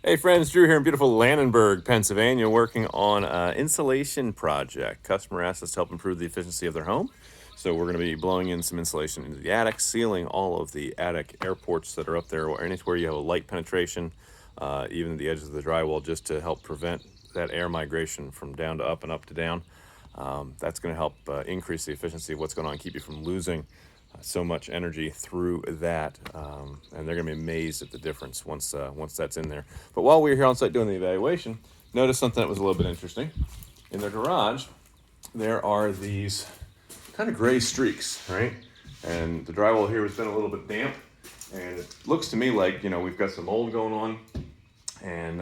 Hey friends, Drew here in beautiful Landenberg, Pennsylvania, working on an insulation project. Customer asked us to help improve the efficiency of their home. So we're going to be blowing in some insulation into the attic, sealing all of the attic airports that are up there, or anywhere you have a light penetration, even the edges of the drywall, just to help prevent that air migration from down to up and up to down. That's going to help increase the efficiency of what's going on, keep you from losing so much energy through that, and they're going to be amazed at the difference once that's in there. But while we were here on site doing the evaluation, noticed something that was a little bit interesting. In their garage, there are these kind of gray streaks, right? And the drywall here has been a little bit damp, and it looks to me like, we've got some mold going on, and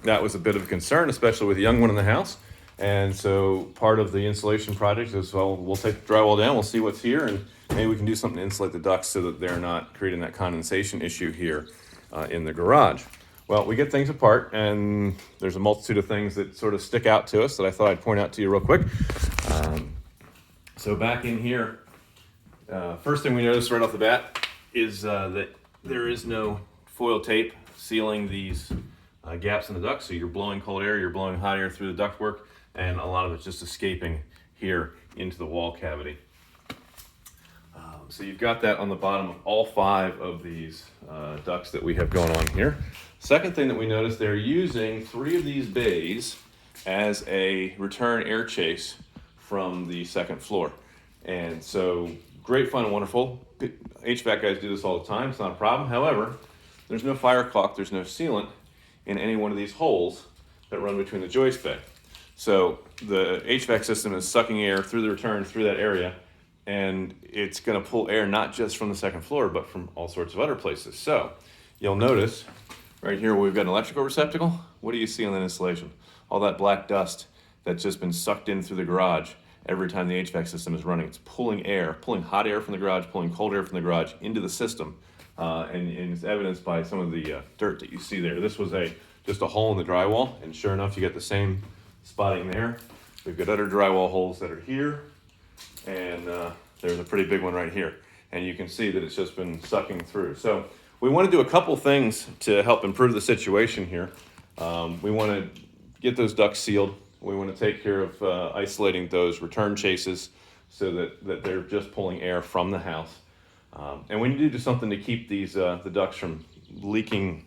that was a bit of a concern, especially with a young one in the house. And so part of the insulation project is, well, we'll take the drywall down, we'll see what's here, and maybe we can do something to insulate the ducts so that they're not creating that condensation issue here in the garage. Well, we get things apart, and there's a multitude of things that sort of stick out to us that I thought I'd point out to you real quick. So back in here, first thing we notice right off the bat is that there is no foil tape sealing these gaps in the duct. So you're blowing cold air, you're blowing hot air through the ductwork, and a lot of it's just escaping here into the wall cavity. So you've got that on the bottom of all 5 of these ducts that we have going on here. Second thing that we noticed, they're using 3 of these bays as a return air chase from the second floor. And so great fun and wonderful. HVAC guys do this all the time, it's not a problem. However, there's no fire caulk, there's no sealant in any one of these holes that run between the joist bay. So the HVAC system is sucking air through the return through that area, and it's going to pull air not just from the second floor, but from all sorts of other places. So you'll notice right here where we've got an electrical receptacle, what do you see on that insulation? All that black dust that's just been sucked in through the garage every time the HVAC system is running. It's pulling air, pulling hot air from the garage, pulling cold air from the garage into the system. And it's evidenced by some of the dirt that you see there. This was just a hole in the drywall, and sure enough, you get the same spotting there. We've got other drywall holes that are here, and there's a pretty big one right here. And you can see that it's just been sucking through. So we want to do a couple things to help improve the situation here. We want to get those ducts sealed. We want to take care of isolating those return chases so that they're just pulling air from the house. And we need to do something to keep these the ducts from leaking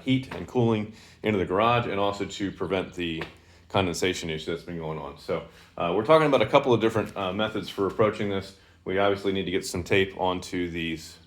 heat and cooling into the garage, and also to prevent the condensation issue that's been going on. So we're talking about a couple of different methods for approaching this. We obviously need to get some tape onto these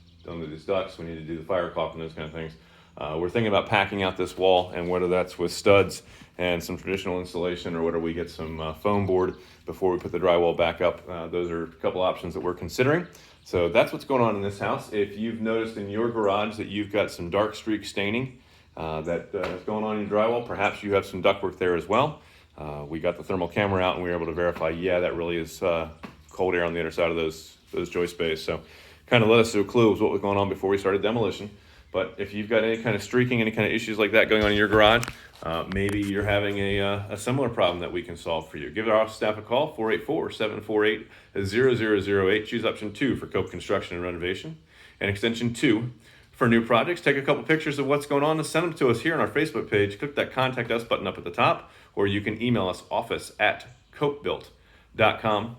ducts. We need to do the fire caulk and those kind of things. We're thinking about packing out this wall, and whether that's with studs and some traditional insulation, or whether we get some foam board before we put the drywall back up. Those are a couple options that we're considering. So that's what's going on in this house. If you've noticed in your garage that you've got some dark streak staining that is going on in your drywall, perhaps you have some ductwork there as well. We got the thermal camera out, and we were able to verify, yeah, that really is cold air on the other side of those joist bays. So kind of let us know a clue of what was going on before we started demolition. But if you've got any kind of streaking, any kind of issues like that going on in your garage, maybe you're having a similar problem that we can solve for you. Give our office staff a call, 484-748-0008. Choose option 2 for Cope Construction and Renovation, and extension 2 for new projects. Take a couple pictures of what's going on and send them to us here on our Facebook page. Click that Contact Us button up at the top, or you can email us, office@copebuilt.com.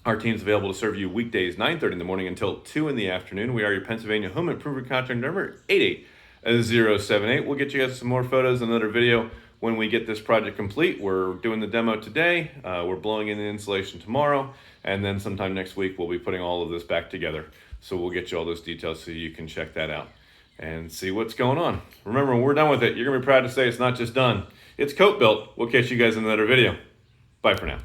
Our team's available to serve you weekdays 9:30 in the morning until 2 in the afternoon. We are your Pennsylvania home improvement contract number 88078. We'll get you guys some more photos and another video when we get this project complete. We're doing the demo today. We're blowing in the insulation tomorrow, and then sometime next week we'll be putting all of this back together. So we'll get you all those details so you can check that out and see what's going on. Remember, when we're done with it, you're gonna be proud to say it's not just done, it's Cope Built. We'll catch you guys in another video. Bye for now.